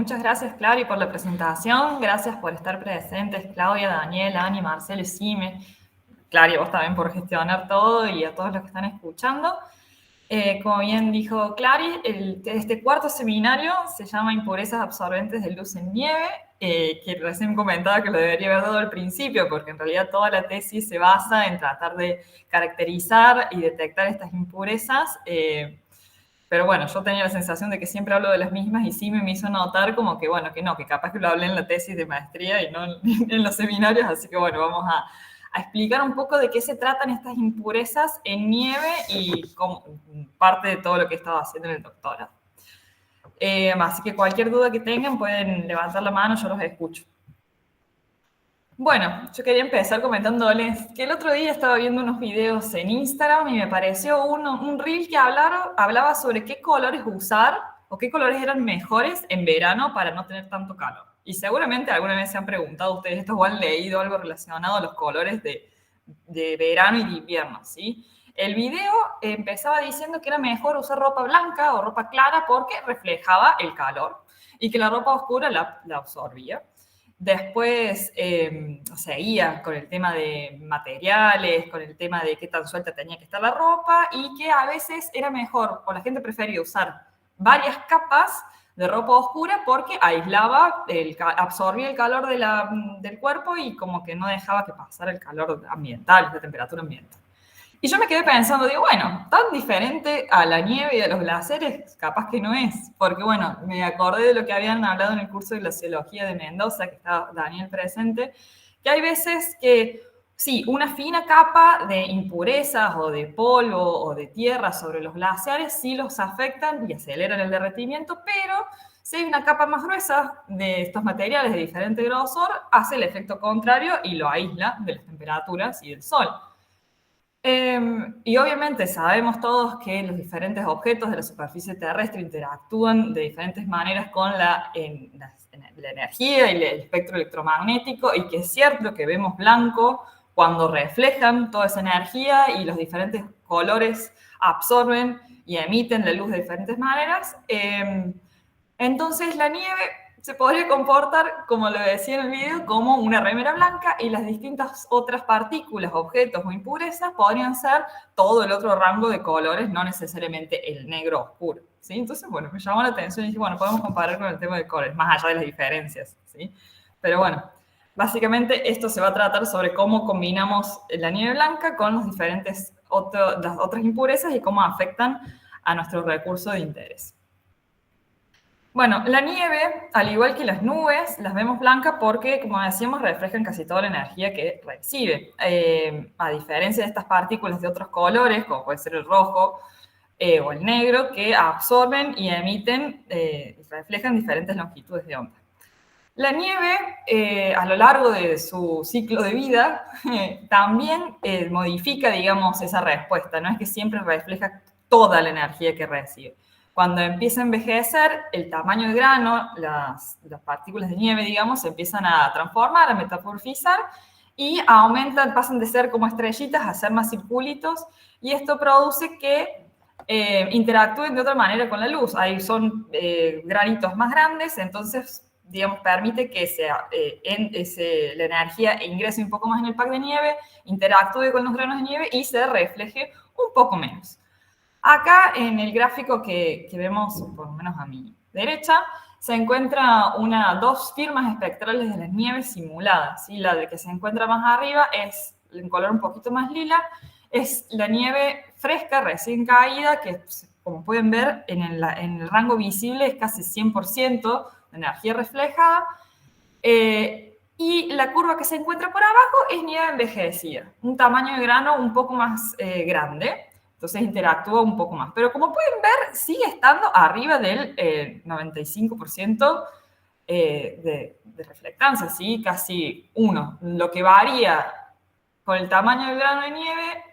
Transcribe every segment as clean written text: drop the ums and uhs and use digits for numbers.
muchas gracias, Clary, por la presentación. Gracias por estar presentes, Claudia, Daniel, Ani, Marcelo y Sime. Clary, vos también por gestionar todo y a todos los que están escuchando. Como bien dijo Clary, este cuarto seminario se llama Impurezas absorbentes de luz en nieve, que recién comentaba que lo debería haber dado al principio, porque en realidad toda la tesis se basa en tratar de caracterizar y detectar estas impurezas. Pero bueno, yo tenía la sensación de que siempre hablo de las mismas y sí me hizo notar como que, bueno, que no, que capaz que lo hablé en la tesis de maestría y no en los seminarios, así que bueno, vamos a explicar un poco de qué se tratan estas impurezas en nieve y como parte de todo lo que he estado haciendo en el doctorado. Así que cualquier duda que tengan pueden levantar la mano, yo los escucho. Bueno, yo quería empezar comentándoles que el otro día estaba viendo unos videos en Instagram y me pareció un reel que hablaba sobre qué colores usar o qué colores eran mejores en verano para no tener tanto calor. Y seguramente alguna vez se han preguntado ustedes esto o han leído algo relacionado a los colores de verano y de invierno, ¿sí? El video empezaba diciendo que era mejor usar ropa blanca o ropa clara porque reflejaba el calor y que la ropa oscura la absorbía. Después seguía con el tema de materiales, con el tema de qué tan suelta tenía que estar la ropa y que a veces era mejor, o la gente prefería usar varias capas de ropa oscura porque aislaba, absorbía el calor del cuerpo y como que no dejaba que pasara el calor ambiental, la temperatura ambiental. Y yo me quedé pensando, digo, bueno, tan diferente a la nieve y a los glaciares, capaz que no es. Porque, bueno, me acordé de lo que habían hablado en el curso de glaciología de Mendoza, que estaba Daniel presente, que hay veces que, sí, una fina capa de impurezas o de polvo o de tierra sobre los glaciares sí los afectan y aceleran el derretimiento, pero si hay una capa más gruesa de estos materiales de diferente grosor, hace el efecto contrario y lo aísla de las temperaturas y del sol. Y obviamente sabemos todos que los diferentes objetos de la superficie terrestre interactúan de diferentes maneras con la energía y el espectro electromagnético y que es cierto que vemos blanco cuando reflejan toda esa energía y los diferentes colores absorben y emiten la luz de diferentes maneras. Entonces la nieve se podría comportar, como lo decía en el video, como una remera blanca y las distintas otras partículas, objetos o impurezas podrían ser todo el otro rango de colores, no necesariamente el negro oscuro, ¿sí? Entonces, bueno, me llamó la atención y dije, bueno, podemos comparar con el tema de colores, más allá de las diferencias, ¿sí? Pero bueno, básicamente esto se va a tratar sobre cómo combinamos la nieve blanca con las diferentes las otras impurezas y cómo afectan a nuestro recurso de interés. Bueno, la nieve, al igual que las nubes, las vemos blancas porque, como decíamos, reflejan casi toda la energía que recibe. A diferencia de estas partículas de otros colores, como puede ser el rojo o el negro, que absorben y emiten, reflejan diferentes longitudes de onda. La nieve, a lo largo de su ciclo de vida, también modifica, digamos, esa respuesta. No es que siempre refleja toda la energía que recibe. Cuando empieza a envejecer, el tamaño de grano, las partículas de nieve, digamos, se empiezan a transformar, a metamorfizar y aumentan, pasan de ser como estrellitas a ser más circulitos y esto produce que interactúen de otra manera con la luz. Ahí son granitos más grandes, entonces digamos, permite que la energía ingrese un poco más en el pack de nieve, interactúe con los granos de nieve y se refleje un poco menos. Acá en el gráfico que vemos, por lo menos a mi derecha, se encuentra dos firmas espectrales de las nieves simuladas. ¿Sí? La de que se encuentra más arriba es en color un poquito más lila, es la nieve fresca, recién caída, que como pueden ver en el rango visible es casi 100% de energía reflejada. Y la curva que se encuentra por abajo es nieve envejecida, un tamaño de grano un poco más grande, entonces interactúa un poco más. Pero como pueden ver, sigue estando arriba del 95% de reflectancia, ¿sí? Casi 1. Lo que varía con el tamaño del grano de nieve,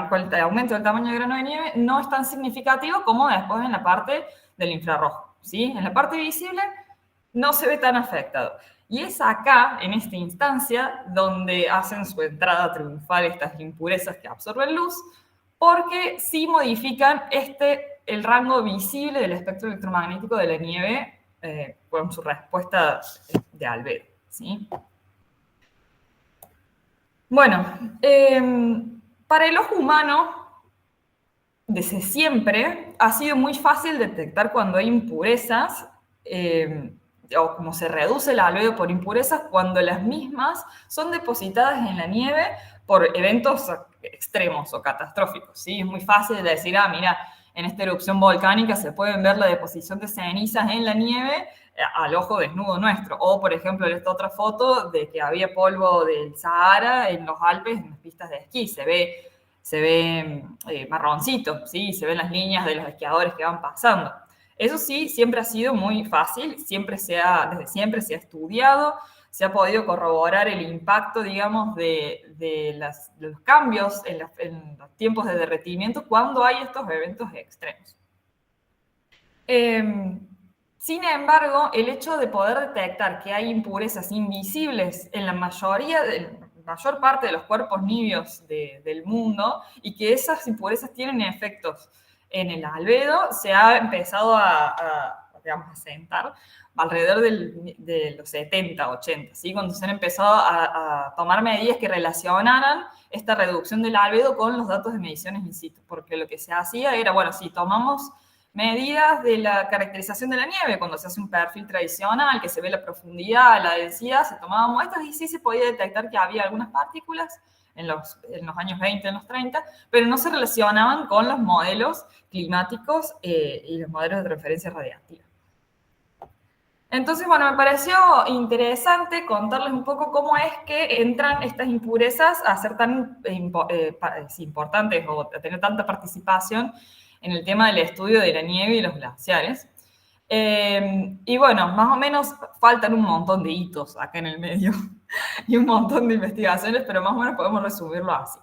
con el aumento del tamaño del grano de nieve, no es tan significativo como después en la parte del infrarrojo, ¿sí? En la parte visible no se ve tan afectado. Y es acá, en esta instancia, donde hacen su entrada triunfal estas impurezas que absorben luz, porque sí modifican el rango visible del espectro electromagnético de la nieve con su respuesta de albedo, ¿sí? Bueno, para el ojo humano, desde siempre ha sido muy fácil detectar cuando hay impurezas, o como se reduce el albedo por impurezas, cuando las mismas son depositadas en la nieve por eventos extremos o catastróficos, ¿sí? Es muy fácil de decir, mira, en esta erupción volcánica se pueden ver la deposición de cenizas en la nieve al ojo desnudo nuestro. O, por ejemplo, esta otra foto de que había polvo del Sahara en los Alpes, en las pistas de esquí. Se ve marroncito, ¿sí? Se ven las líneas de los esquiadores que van pasando. Eso sí, siempre ha sido muy fácil, desde siempre se ha estudiado, se ha podido corroborar el impacto, digamos, de los cambios en los tiempos de derretimiento cuando hay estos eventos extremos. Sin embargo, el hecho de poder detectar que hay impurezas invisibles en la mayor parte de los cuerpos niveos del mundo y que esas impurezas tienen efectos en el albedo, se ha empezado digamos, a sentar alrededor de los 70, 80, ¿sí? Cuando se han empezado a tomar medidas que relacionaran esta reducción del albedo con los datos de mediciones in situ, porque lo que se hacía era, bueno, si tomamos medidas de la caracterización de la nieve, cuando se hace un perfil tradicional, que se ve la profundidad, la densidad, se tomaban muestras y sí se podía detectar que había algunas partículas en los años 20, en los 30, pero no se relacionaban con los modelos climáticos y los modelos de referencia radiactiva. Entonces, bueno, me pareció interesante contarles un poco cómo es que entran estas impurezas a ser tan importantes o a tener tanta participación en el tema del estudio de la nieve y los glaciares. Y bueno, más o menos faltan un montón de hitos acá en el medio y un montón de investigaciones, pero más o menos podemos resumirlo así.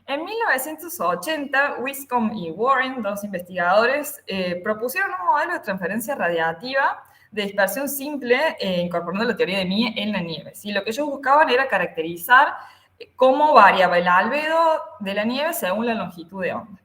En 1980, Wiscombe y Warren, dos investigadores, propusieron un modelo de transferencia radiativa de dispersión simple, incorporando la teoría de Mie en la nieve. ¿Sí? Lo que ellos buscaban era caracterizar cómo variaba el albedo de la nieve según la longitud de onda.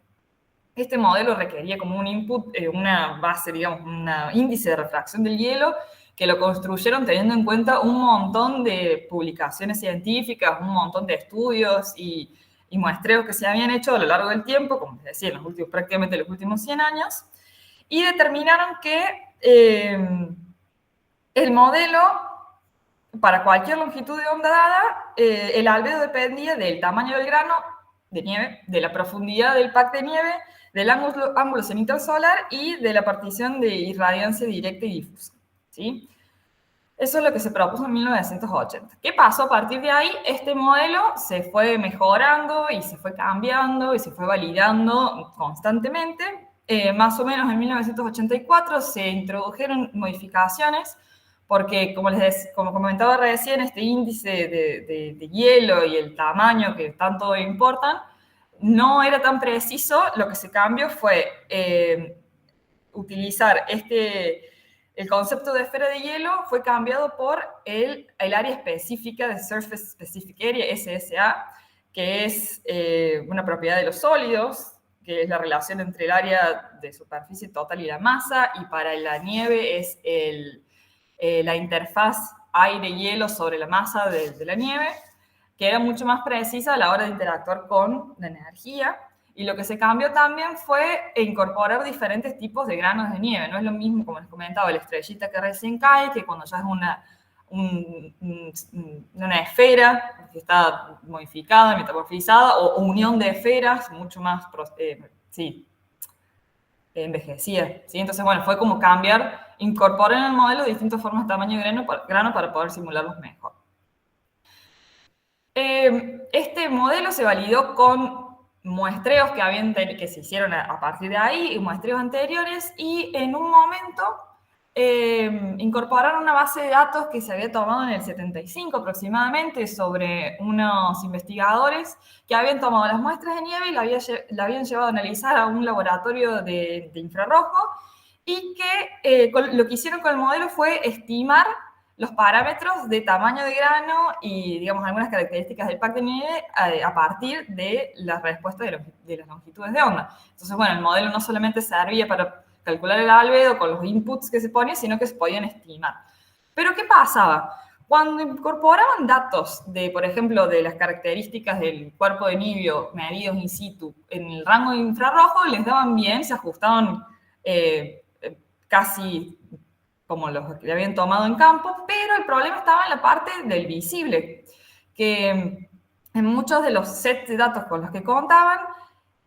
Este modelo requería como un input, una base, digamos, un índice de refracción del hielo, que lo construyeron teniendo en cuenta un montón de publicaciones científicas, un montón de estudios y muestreos que se habían hecho a lo largo del tiempo, como les decía, prácticamente los últimos 100 años, y determinaron que el modelo, para cualquier longitud de onda dada, el albedo dependía del tamaño del grano de nieve, de la profundidad del pack de nieve, del ángulo cenital solar y de la partición de irradiancia directa y difusa, ¿sí? Eso es lo que se propuso en 1980. ¿Qué pasó a partir de ahí? Este modelo se fue mejorando y se fue cambiando y se fue validando constantemente. Más o menos en 1984 se introdujeron modificaciones porque, como comentaba recién, este índice de hielo y el tamaño que tanto importan no era tan preciso. Lo que se cambió fue utilizar el concepto de esfera de hielo fue cambiado por el área específica de Surface Specific Area, SSA, que es una propiedad de los sólidos, que es la relación entre el área de superficie total y la masa, y para la nieve es la interfaz aire-hielo sobre la masa de la nieve, que era mucho más precisa a la hora de interactuar con la energía. Y lo que se cambió también fue incorporar diferentes tipos de granos de nieve. No es lo mismo, como les comentaba, la estrellita que recién cae, que cuando ya es una esfera que está modificada, metamorfizada, o unión de esferas mucho más envejecida. ¿Sí? Entonces, bueno, fue como incorporar en el modelo distintas formas de tamaño de grano para poder simularlos mejor. Este modelo se validó con muestreos que se hicieron a partir de ahí y muestreos anteriores, y en un momento incorporaron una base de datos que se había tomado en el 75 aproximadamente sobre unos investigadores que habían tomado las muestras de nieve y la habían llevado a analizar a un laboratorio de infrarrojo, y que lo que hicieron con el modelo fue estimar los parámetros de tamaño de grano y, digamos, algunas características del pack de nieve a partir de la respuesta de las longitudes de onda. Entonces, bueno, el modelo no solamente servía para calcular el albedo con los inputs que se ponían, sino que se podían estimar. Pero ¿qué pasaba? Cuando incorporaban datos de, por ejemplo, de las características del cuerpo de Nibio medidos in situ en el rango de infrarrojo, les daban bien, se ajustaban casi como los que habían tomado en campo, pero el problema estaba en la parte del visible, que en muchos de los sets de datos con los que contaban,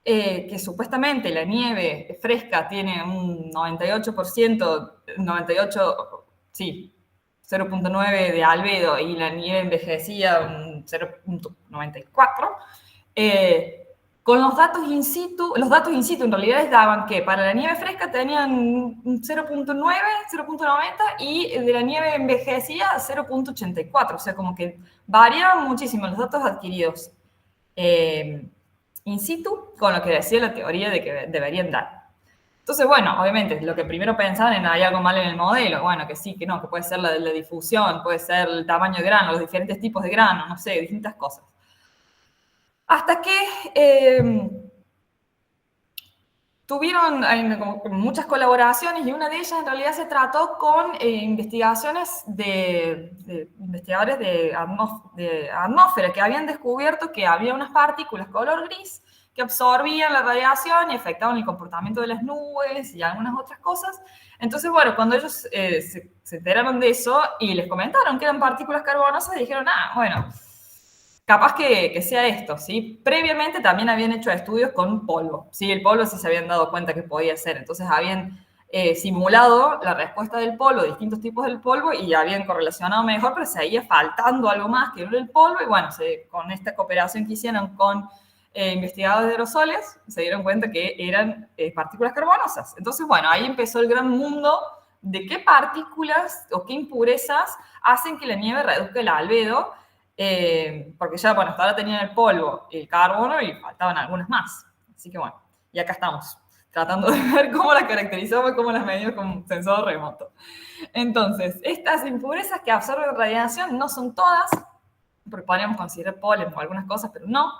que supuestamente la nieve fresca tiene un 98%, 98, sí, 0.9 de albedo y la nieve envejecía un 0.94, con los datos in situ en realidad les daban que para la nieve fresca tenían un 0.9, 0.90 y de la nieve envejecida 0.84, o sea, como que variaban muchísimo los datos adquiridos in situ con lo que decía la teoría de que deberían dar. Entonces, bueno, obviamente, lo que primero pensaban en hay algo mal en el modelo, bueno, que sí, que no, que puede ser la difusión, puede ser el tamaño de grano, los diferentes tipos de grano, no sé, distintas cosas. Hasta que tuvieron muchas colaboraciones y una de ellas en realidad se trató con investigaciones de investigadores de atmósfera que habían descubierto que había unas partículas color gris que absorbían la radiación y afectaban el comportamiento de las nubes y algunas otras cosas. Entonces, bueno, cuando ellos se enteraron de eso y les comentaron que eran partículas carbonosas, dijeron, bueno, capaz que sea esto, ¿sí? Previamente también habían hecho estudios con polvo, ¿sí? El polvo sí se habían dado cuenta que podía ser, entonces habían simulado la respuesta del polvo, distintos tipos del polvo, y habían correlacionado mejor, pero seguía faltando algo más que era el polvo, y bueno, con esta cooperación que hicieron con investigadores de aerosoles, se dieron cuenta que eran partículas carbonosas. Entonces, bueno, ahí empezó el gran mundo de qué partículas o qué impurezas hacen que la nieve reduzca el albedo, porque ya, bueno, hasta ahora tenían el polvo y el carbono y faltaban algunas más. Así que bueno, y acá estamos, tratando de ver cómo las caracterizamos y cómo las medimos con un sensor remoto. Entonces, estas impurezas que absorben radiación no son todas, porque podríamos considerar polen o algunas cosas, pero no.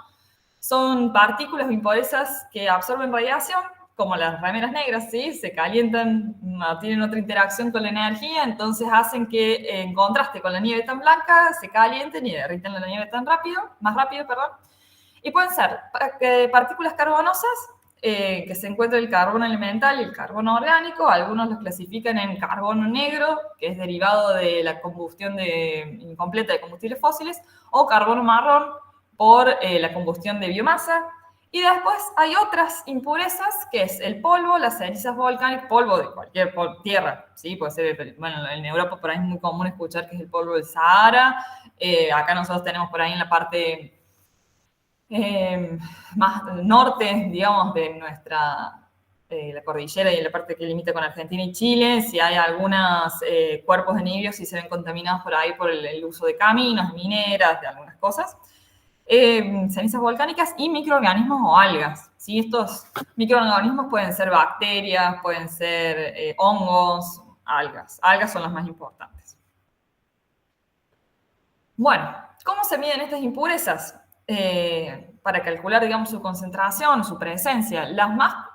Son partículas o impurezas que absorben radiación, como las remeras negras, ¿sí? Se calientan, tienen otra interacción con la energía, entonces hacen que, en contraste con la nieve tan blanca, se calienten y derriten la nieve más rápido, perdón. Y pueden ser partículas carbonosas, que se encuentra el carbono elemental y el carbono orgánico. Algunos los clasifican en carbono negro, que es derivado de la combustión incompleta de combustibles fósiles, o carbono marrón por la combustión de biomasa. Y después hay otras impurezas, que es el polvo, las cenizas volcánicas, polvo de cualquier tierra, ¿sí? Puede ser, bueno, en Europa por ahí es muy común escuchar que es el polvo del Sahara. Acá nosotros tenemos por ahí en la parte más norte, digamos, de nuestra, la cordillera y en la parte que limita con Argentina y Chile, si hay algunos cuerpos de nibios, si se ven contaminados por ahí por el uso de caminos, mineras, de algunas cosas. Cenizas volcánicas y microorganismos o algas, ¿sí? Estos microorganismos pueden ser bacterias, pueden ser hongos, algas. Algas son las más importantes. Bueno, ¿cómo se miden estas impurezas? Para calcular, digamos, su concentración, su presencia.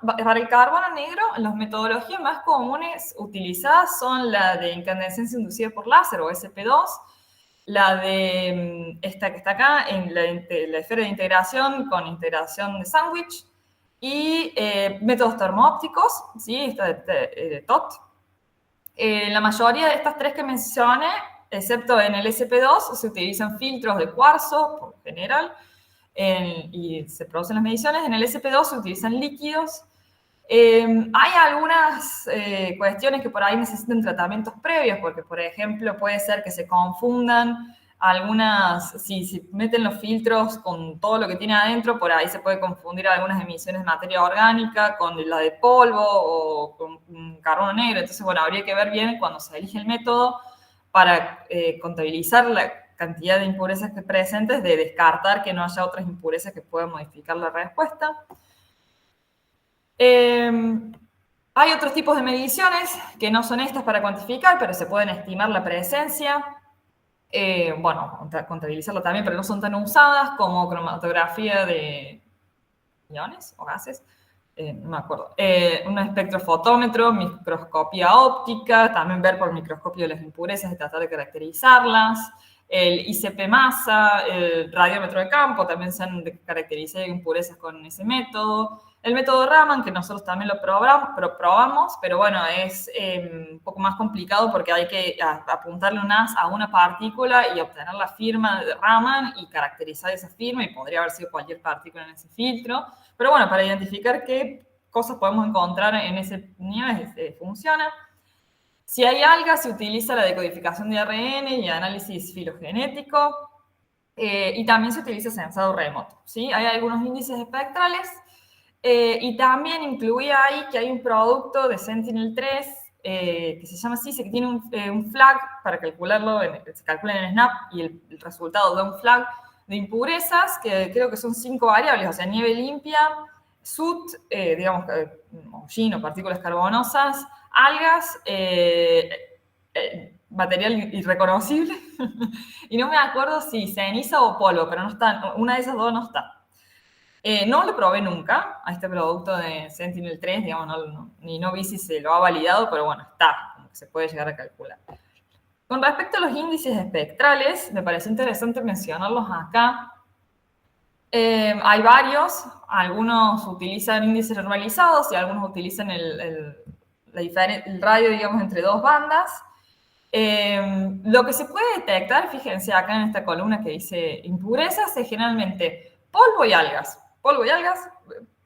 Para el carbono negro, las metodologías más comunes utilizadas son la de incandescencia inducida por láser o SP2, la de esta que está acá, en la esfera de integración con integración de sándwich, y métodos termoópticos, ¿sí? Esta de TOT. La mayoría de estas tres que mencioné, excepto en el SP2, se utilizan filtros de cuarzo, por general, y se producen las mediciones. En el SP2 se utilizan líquidos. Hay algunas cuestiones que por ahí necesitan tratamientos previos, porque, por ejemplo, puede ser que se confundan algunas, si meten los filtros con todo lo que tiene adentro, por ahí se puede confundir algunas emisiones de materia orgánica con la de polvo o con carbono negro. Entonces, bueno, habría que ver bien cuando se elige el método para contabilizar la cantidad de impurezas que presentes, de descartar que no haya otras impurezas que puedan modificar la respuesta. Hay otros tipos de mediciones que no son estas para cuantificar, pero se pueden estimar la presencia. Bueno, contabilizarlo también, pero no son tan usadas, como cromatografía de iones o gases, no me acuerdo, un espectrofotómetro, microscopía óptica, también ver por microscopio las impurezas y tratar de caracterizarlas, el ICP masa, el radiómetro de campo, también se han caracterizado impurezas con ese método. El método Raman, que nosotros también lo probamos, pero bueno, es un poco más complicado porque hay que apuntarle un haz a una partícula y obtener la firma de Raman y caracterizar esa firma, y podría haber sido cualquier partícula en ese filtro. Pero bueno, para identificar qué cosas podemos encontrar en ese nivel, funciona. Si hay algas, se utiliza la decodificación de ARN y análisis filogenético, y también se utiliza sensado remoto, ¿sí? Hay algunos índices espectrales, y también incluía ahí que hay un producto de Sentinel-3 que se llama CISE, que tiene un flag para calcularlo, se calcula en el SNAP, y el resultado da un flag de impurezas, que creo que son 5 variables, o sea, nieve limpia, soot, digamos, hollín o partículas carbonosas, algas, material irreconocible, y no me acuerdo si ceniza o polvo, pero no está, una de esas dos no está. No lo probé nunca a este producto de Sentinel-3, digamos, no vi si se lo ha validado, pero bueno, está, como que se puede llegar a calcular. Con respecto a los índices espectrales, me parece interesante mencionarlos acá. Hay varios, algunos utilizan índices normalizados y algunos utilizan el radio, digamos, entre dos bandas. Lo que se puede detectar, fíjense acá en esta columna que dice impurezas, es generalmente polvo y algas. Polvo y algas,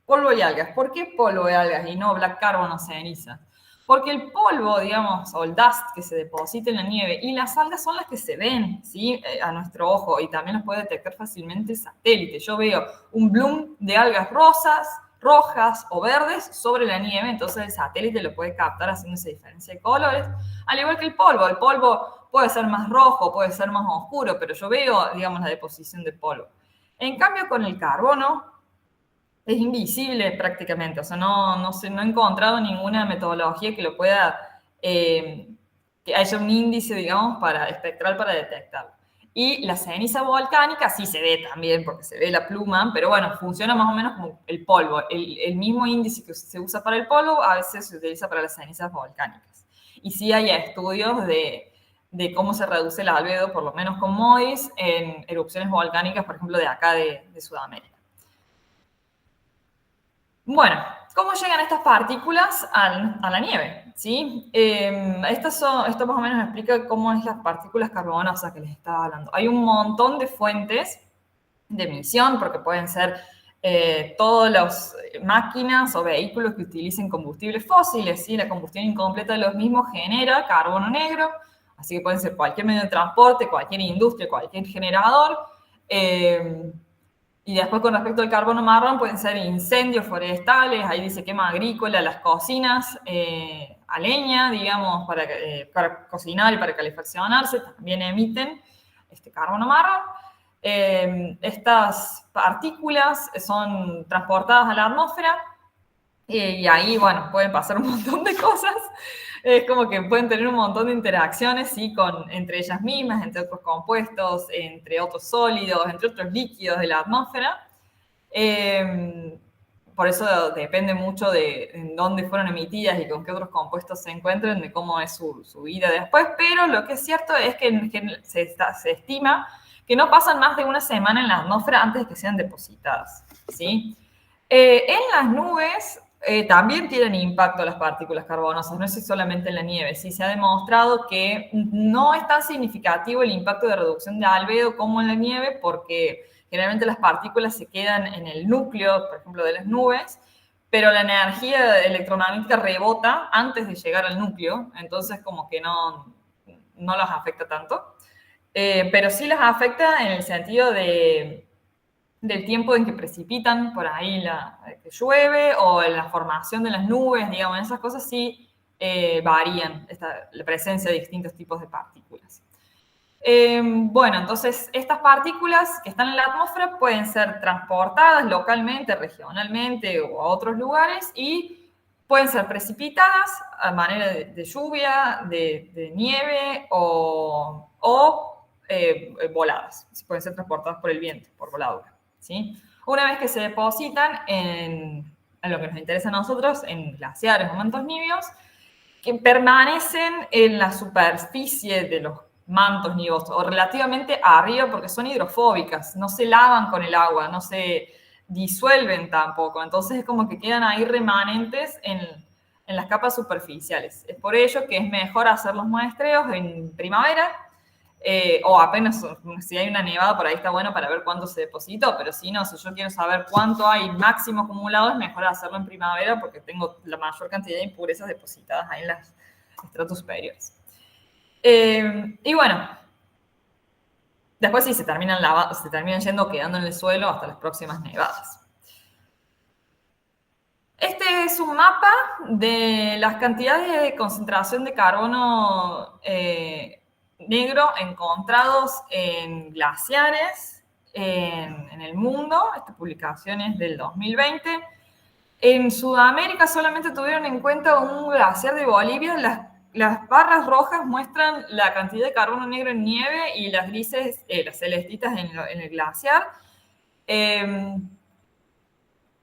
polvo y algas. ¿Por qué polvo y algas y no black carbon o ceniza? Porque el polvo, digamos, o el dust que se deposita en la nieve y las algas son las que se ven, ¿sí? A nuestro ojo, y también los puede detectar fácilmente satélite. Yo veo un bloom de algas rosas, rojas o verdes sobre la nieve, entonces el satélite lo puede captar haciendo esa diferencia de colores, al igual que el polvo. El polvo puede ser más rojo, puede ser más oscuro, pero yo veo, digamos, la deposición de polvo. En cambio, con el carbono es invisible prácticamente, o sea, no he encontrado ninguna metodología que lo pueda, que haya un índice, digamos, espectral para detectarlo. Y la ceniza volcánica sí se ve también, porque se ve la pluma, pero bueno, funciona más o menos como el polvo. El mismo índice que se usa para el polvo a veces se utiliza para las cenizas volcánicas. Y sí hay estudios de cómo se reduce el albedo, por lo menos con MODIS, en erupciones volcánicas, por ejemplo, de acá de Sudamérica. Bueno, ¿cómo llegan estas partículas a la nieve? ¿Sí? Esto más o menos explica cómo es las partículas carbonosas que les estaba hablando. Hay un montón de fuentes de emisión, porque pueden ser todas las máquinas o vehículos que utilicen combustibles fósiles, ¿sí? La combustión incompleta de los mismos genera carbono negro, así que pueden ser cualquier medio de transporte, cualquier industria, cualquier generador. Y después, con respecto al carbono marrón, pueden ser incendios forestales, ahí dice quema agrícola, las cocinas a leña, digamos, para cocinar y para calefaccionarse, también emiten este carbono marrón. Estas partículas son transportadas a la atmósfera, y ahí, bueno, pueden pasar un montón de cosas. Es como que pueden tener un montón de interacciones, ¿sí? Entre ellas mismas, entre otros compuestos, entre otros sólidos, entre otros líquidos de la atmósfera. Por eso depende mucho de en dónde fueron emitidas y con qué otros compuestos se encuentran, de cómo es su vida después. Pero lo que es cierto es que se estima que no pasan más de una semana en la atmósfera antes de que sean depositadas, ¿sí? En las nubes también tienen impacto las partículas carbonosas, no es solamente en la nieve. Sí, se ha demostrado que no es tan significativo el impacto de reducción de albedo como en la nieve, porque generalmente las partículas se quedan en el núcleo, por ejemplo, de las nubes, pero la energía electromagnética rebota antes de llegar al núcleo, entonces como que no las afecta tanto. Pero sí las afecta en el sentido del tiempo en que precipitan, por ahí que llueve, o en la formación de las nubes, digamos, esas cosas sí varían la presencia de distintos tipos de partículas. Bueno, entonces estas partículas que están en la atmósfera pueden ser transportadas localmente, regionalmente o a otros lugares, y pueden ser precipitadas a manera de lluvia, de nieve o voladas. Pueden ser transportadas por el viento, por voladura, ¿sí? Una vez que se depositan a lo que nos interesa a nosotros, en glaciares o mantos niveos, que permanecen en la superficie de los mantos niveos o relativamente arriba porque son hidrofóbicas, no se lavan con el agua, no se disuelven tampoco, entonces es como que quedan ahí remanentes en las capas superficiales. Es por ello que es mejor hacer los muestreos en primavera o apenas si hay una nevada por ahí está bueno para ver cuánto se depositó, pero si no, si yo quiero saber cuánto hay máximo acumulado, es mejor hacerlo en primavera porque tengo la mayor cantidad de impurezas depositadas ahí en los estratos superiores. Y bueno, después sí se terminan yendo, quedando en el suelo hasta las próximas nevadas. Este es un mapa de las cantidades de concentración de carbono negro encontrados en glaciares en el mundo. Esta publicación es del 2020. En Sudamérica solamente tuvieron en cuenta un glaciar de Bolivia. Las barras rojas muestran la cantidad de carbono negro en nieve y las grises, las celestitas en el glaciar.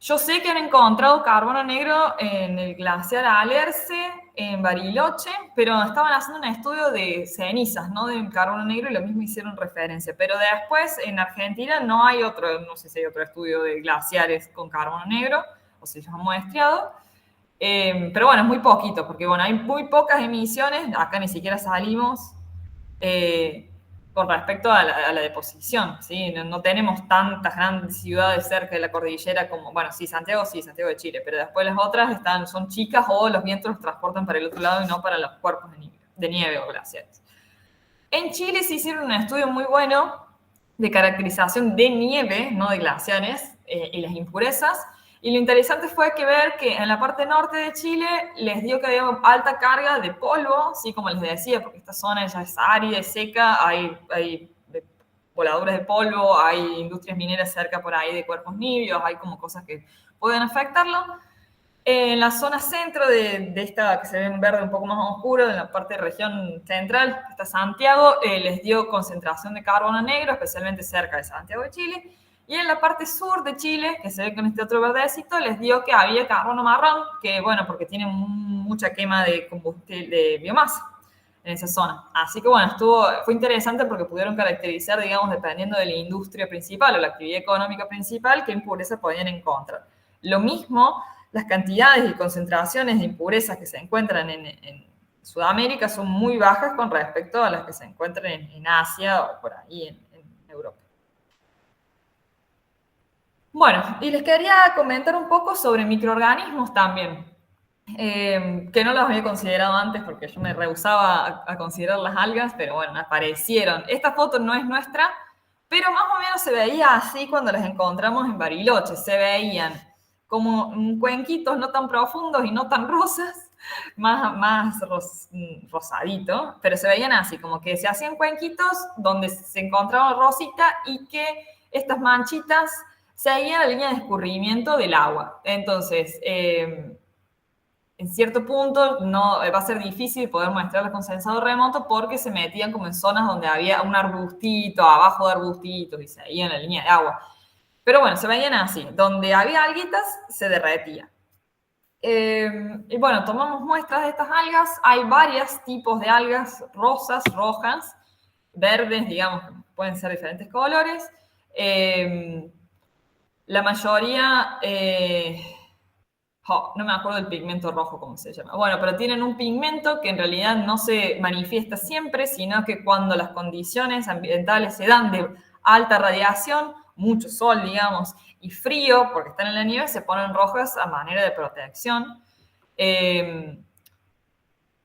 Yo sé que han encontrado carbono negro en el glaciar Alerce, en Bariloche, pero estaban haciendo un estudio de cenizas, no de carbono negro, y lo mismo hicieron referencia. Pero después, en Argentina, no hay otro, no sé si hay otro estudio de glaciares con carbono negro, o si los han muestreado. Pero bueno, es muy poquito, porque bueno, hay muy pocas emisiones, acá ni siquiera salimos con respecto a la deposición, ¿sí? No tenemos tantas grandes ciudades cerca de la cordillera como, bueno, sí, Santiago de Chile, pero después las otras son chicas o los vientos los transportan para el otro lado y no para los cuerpos de nieve o glaciares. En Chile se hicieron un estudio muy bueno de caracterización de nieve, no de glaciares, y las impurezas. Y lo interesante fue ver que en la parte norte de Chile les dio que había alta carga de polvo, sí, como les decía, porque esta zona ya es árida y seca, hay voladuras de polvo, hay industrias mineras cerca por ahí de cuerpos niveos, hay como cosas que pueden afectarlo. En la zona centro de esta, que se ve en verde un poco más oscuro, en la parte de región central, está Santiago, les dio concentración de carbono negro, especialmente cerca de Santiago de Chile. Y en la parte sur de Chile, que se ve con este otro verdecito, les dio que había carbono marrón, que bueno, porque tiene mucha quema de combustible, de biomasa en esa zona. Así que bueno, fue interesante porque pudieron caracterizar, digamos, dependiendo de la industria principal o la actividad económica principal, qué impurezas podían encontrar. Lo mismo, las cantidades y concentraciones de impurezas que se encuentran en Sudamérica son muy bajas con respecto a las que se encuentran en Asia o por ahí en Europa. Bueno, y les quería comentar un poco sobre microorganismos también, que no los había considerado antes porque yo me rehusaba a considerar las algas, pero bueno, aparecieron. Esta foto no es nuestra, pero más o menos se veía así cuando las encontramos en Bariloche. Se veían como cuenquitos no tan profundos y no tan rosas, más rosadito, pero se veían así, como que se hacían cuenquitos donde se encontraba rosita y que estas manchitas seguían la línea de escurrimiento del agua. Entonces, en cierto punto no va a ser difícil poder muestrarlas con sensado remoto porque se metían como en zonas donde había un arbustito, abajo de arbustitos y seguían la línea de agua. Pero bueno, se veían así. Donde había alguitas, se derretía. Y bueno, tomamos muestras de estas algas. Hay varios tipos de algas, rosas, rojas, verdes, digamos, pueden ser diferentes colores. La mayoría, no me acuerdo del pigmento rojo, cómo se llama. Bueno, pero tienen un pigmento que en realidad no se manifiesta siempre, sino que cuando las condiciones ambientales se dan de alta radiación, mucho sol, digamos, y frío, porque están en la nieve, se ponen rojas a manera de protección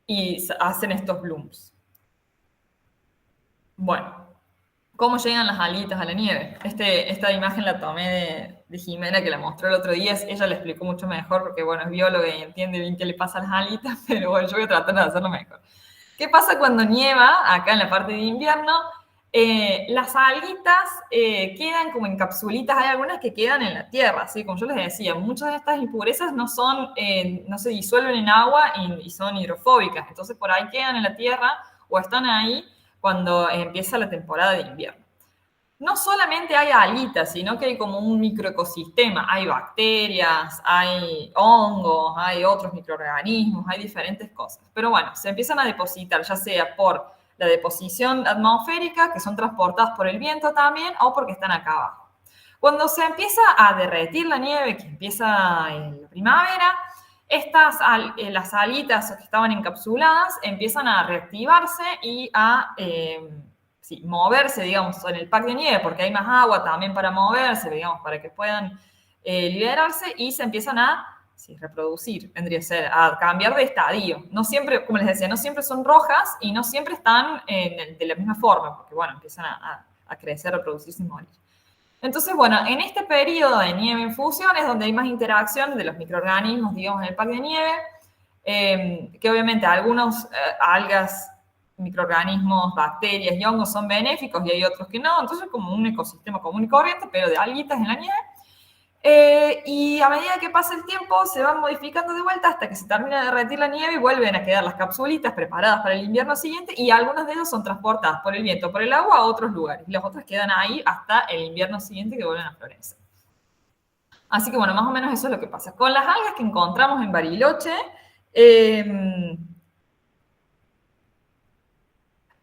y hacen estos blooms. Bueno, ¿cómo llegan las alitas a la nieve? Esta imagen la tomé de Jimena, que la mostró el otro día. Ella le explicó mucho mejor porque, bueno, es bióloga y entiende bien qué le pasa a las alitas, pero bueno, yo voy a tratar de hacerlo mejor. ¿Qué pasa cuando nieva acá en la parte de invierno? Las alguitas quedan como en capsulitas. Hay algunas que quedan en la tierra, ¿sí? Como yo les decía, muchas de estas impurezas no se disuelven en agua y son hidrofóbicas. Entonces, por ahí quedan en la tierra o están ahí cuando empieza la temporada de invierno. no solamente hay alitas, sino que hay como un microecosistema. Hay bacterias, hay hongos, hay otros microorganismos, hay diferentes cosas. Pero bueno, se empiezan a depositar, ya sea por la deposición atmosférica, que son transportadas por el viento también, o porque están acá abajo. Cuando se empieza a derretir la nieve, que empieza en la primavera, las alitas que estaban encapsuladas empiezan a reactivarse y a sí, moverse, digamos, en el pack de nieve, porque hay más agua también para moverse, digamos, para que puedan liberarse y se empiezan a sí, reproducir, vendría a ser, a cambiar de estadio. No siempre, como les decía, no siempre son rojas y no siempre están de la misma forma, porque, bueno, empiezan a crecer, reproducirse y morir. Entonces, bueno, en este periodo de nieve en fusión es donde hay más interacción de los microorganismos, digamos, en el pack de nieve, que obviamente algunos algas, microorganismos, bacterias y hongos son benéficos y hay otros que no, entonces como un ecosistema común y corriente, pero de alguitas en la nieve. Y a medida que pasa el tiempo se van modificando de vuelta hasta que se termina de derretir la nieve y vuelven a quedar las capsulitas preparadas para el invierno siguiente y algunas de ellas son transportadas por el viento, por el agua a otros lugares y las otras quedan ahí hasta el invierno siguiente que vuelven a florecer. Así que bueno, más o menos eso es lo que pasa. Con las algas que encontramos en Bariloche, eh,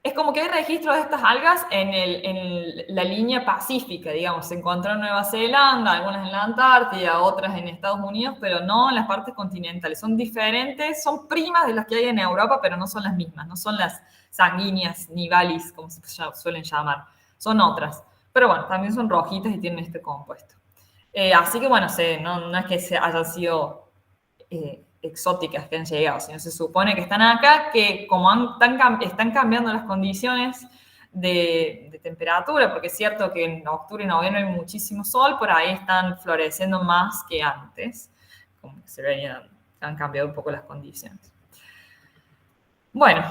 es como que hay registros de estas algas en la línea pacífica, digamos. Se encontró en Nueva Zelanda, algunas en la Antártida, otras en Estados Unidos, pero no en las partes continentales. Son diferentes, son primas de las que hay en Europa, pero no son las mismas. No son las sanguíneas, nivalis, como se suelen llamar. Son otras. Pero bueno, también son rojitas y tienen este compuesto. Así que bueno, no es que hayan sido exóticas que han llegado, sino se supone que están acá, que como están cambiando las condiciones de temperatura, porque es cierto que en octubre y noviembre hay muchísimo sol, por ahí están floreciendo más que antes, como que se veía, han cambiado un poco las condiciones. Bueno,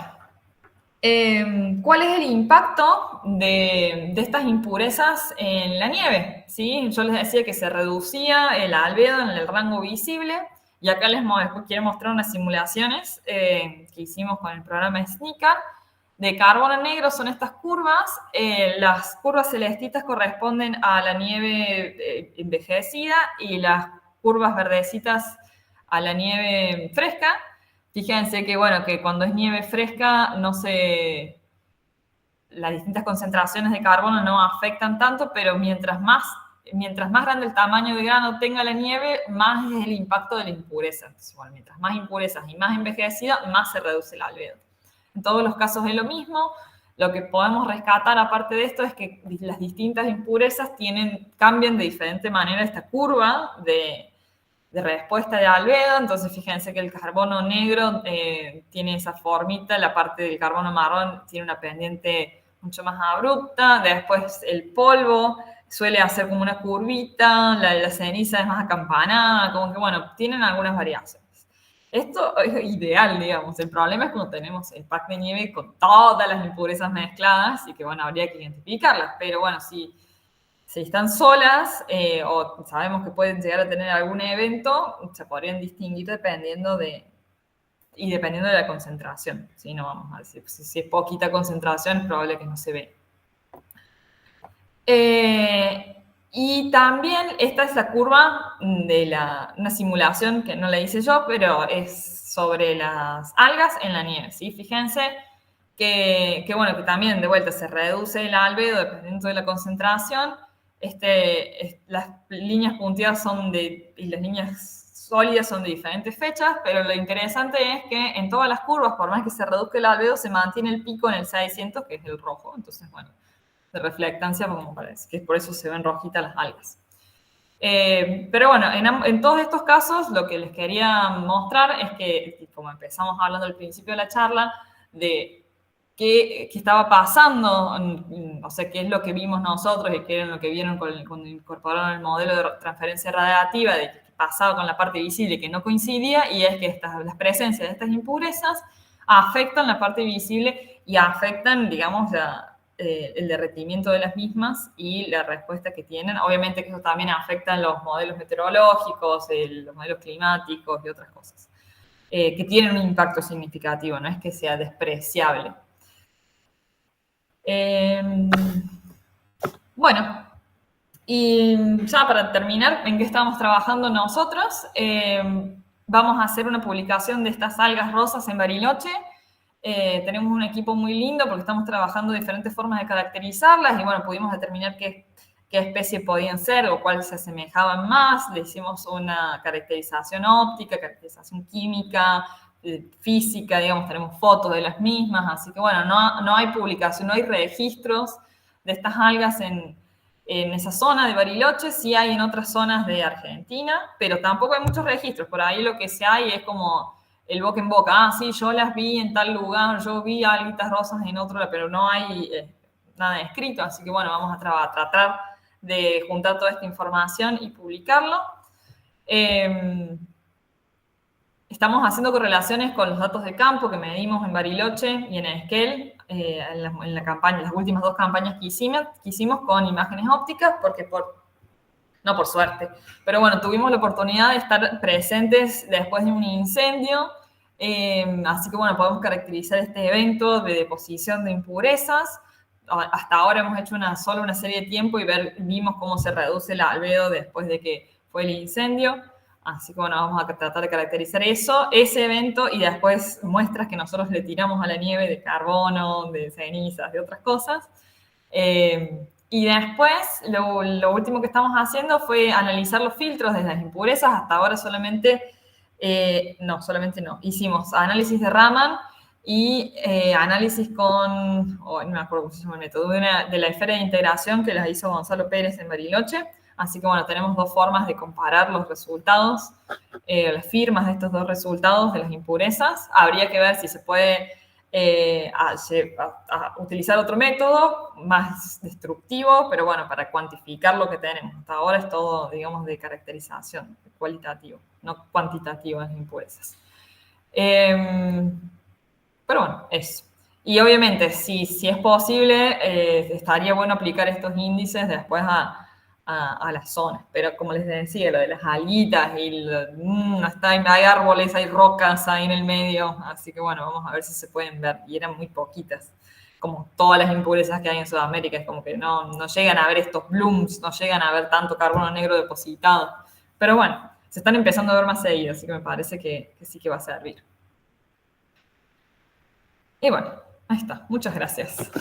¿cuál es el impacto de estas impurezas en la nieve? ¿Sí? Yo les decía que se reducía el albedo en el rango visible y acá quiero mostrar unas simulaciones que hicimos con el programa SNICAR de carbono negro. Son estas curvas. Las curvas celestitas corresponden a la nieve envejecida y las curvas verdecitas a la nieve fresca. Fíjense que, bueno, que cuando es nieve fresca las distintas concentraciones de carbono no afectan tanto, pero mientras más grande el tamaño de grano tenga la nieve, más es el impacto de la impureza. Entonces, bueno, mientras más impurezas y más envejecida, más se reduce el albedo. En todos los casos es lo mismo. Lo que podemos rescatar aparte de esto es que las distintas impurezas cambian de diferente manera esta curva de respuesta de albedo. Entonces fíjense que el carbono negro tiene esa formita, la parte del carbono marrón tiene una pendiente mucho más abrupta, después el polvo suele hacer como una curvita, la ceniza es más acampanada, como que bueno, tienen algunas variaciones. Esto es ideal, digamos. El problema es cuando tenemos el pack de nieve con todas las impurezas mezcladas y que bueno, habría que identificarlas, pero bueno, si están solas o sabemos que pueden llegar a tener algún evento, se podrían distinguir dependiendo de la concentración. ¿Sí? No vamos a decir, si es poquita concentración, es probable que no se ve. Y también esta es la curva de una simulación que no la hice yo, pero es sobre las algas en la nieve. ¿Sí? Fíjense bueno, que también de vuelta se reduce el albedo dependiendo de la concentración. Las líneas punteadas y las líneas sólidas son de diferentes fechas, pero lo interesante es que en todas las curvas, por más que se reduzca el albedo, se mantiene el pico en el 600, que es el rojo. Entonces, bueno, de reflectancia, como parece, que por eso se ven rojitas las algas. Pero bueno, en todos estos casos lo que les quería mostrar es que, como empezamos hablando al principio de la charla, de qué estaba pasando, o sea, qué es lo que vimos nosotros y qué era lo que vieron cuando incorporaron el modelo de transferencia radiativa, de qué pasaba con la parte visible que no coincidía, y es que las presencias de estas impurezas afectan la parte visible y afectan, digamos, el derretimiento de las mismas y la respuesta que tienen. Obviamente que eso también afecta los modelos meteorológicos, los modelos climáticos y otras cosas, que tienen un impacto significativo, no es que sea despreciable. Bueno, y ya para terminar, ¿en qué estamos trabajando nosotros? Vamos a hacer una publicación de estas algas rosas en Bariloche. Tenemos un equipo muy lindo porque estamos trabajando diferentes formas de caracterizarlas y bueno, pudimos determinar qué especie podían ser o cuáles se asemejaban más. Le hicimos una caracterización óptica, caracterización química, física, digamos, tenemos fotos de las mismas, así que bueno, no hay publicación, no hay registros de estas algas en esa zona de Bariloche, sí hay en otras zonas de Argentina, pero tampoco hay muchos registros. Por ahí lo que se hay es como el boca en boca. Ah, sí, yo las vi en tal lugar, yo vi alguitas rosas en otro, pero no hay nada escrito. Así que bueno, vamos a tratar de juntar toda esta información y publicarlo. Estamos haciendo correlaciones con los datos de campo que medimos en Bariloche y en Esquel, en la campaña, las últimas 2 campañas que hicimos con imágenes ópticas, porque no por suerte, pero bueno, tuvimos la oportunidad de estar presentes después de un incendio, así que bueno, podemos caracterizar este evento de deposición de impurezas. Hasta ahora hemos hecho solo una serie de tiempo y vimos cómo se reduce el albedo después de que fue el incendio. Así que bueno, vamos a tratar de caracterizar ese evento y después muestras que nosotros le tiramos a la nieve de carbono, de cenizas, de otras cosas. Y después, lo último que estamos haciendo fue analizar los filtros de las impurezas. Hasta ahora solamente no, hicimos análisis de Raman y análisis con, no me acuerdo cómo se llama el método, de la esfera de integración que las hizo Gonzalo Pérez en Bariloche. Así que bueno, tenemos 2 formas de comparar los resultados, las firmas de estos 2 resultados de las impurezas. Habría que ver si se puede a utilizar otro método más destructivo, pero bueno, para cuantificar lo que tenemos. Hasta ahora es todo, digamos, de caracterización, cualitativo, no cuantitativo las impurezas. Pero bueno, eso. Y obviamente, si es posible, estaría bueno aplicar estos índices después a las zonas. Pero como les decía, lo de las alguitas y hay árboles, hay rocas ahí en el medio. Así que bueno, vamos a ver si se pueden ver. Y eran muy poquitas. Como todas las impurezas que hay en Sudamérica, es como que no llegan a ver estos blooms, no llegan a ver tanto carbono negro depositado. Pero bueno, se están empezando a ver más seguido, así que me parece que sí que va a servir. Y bueno, ahí está. Muchas gracias.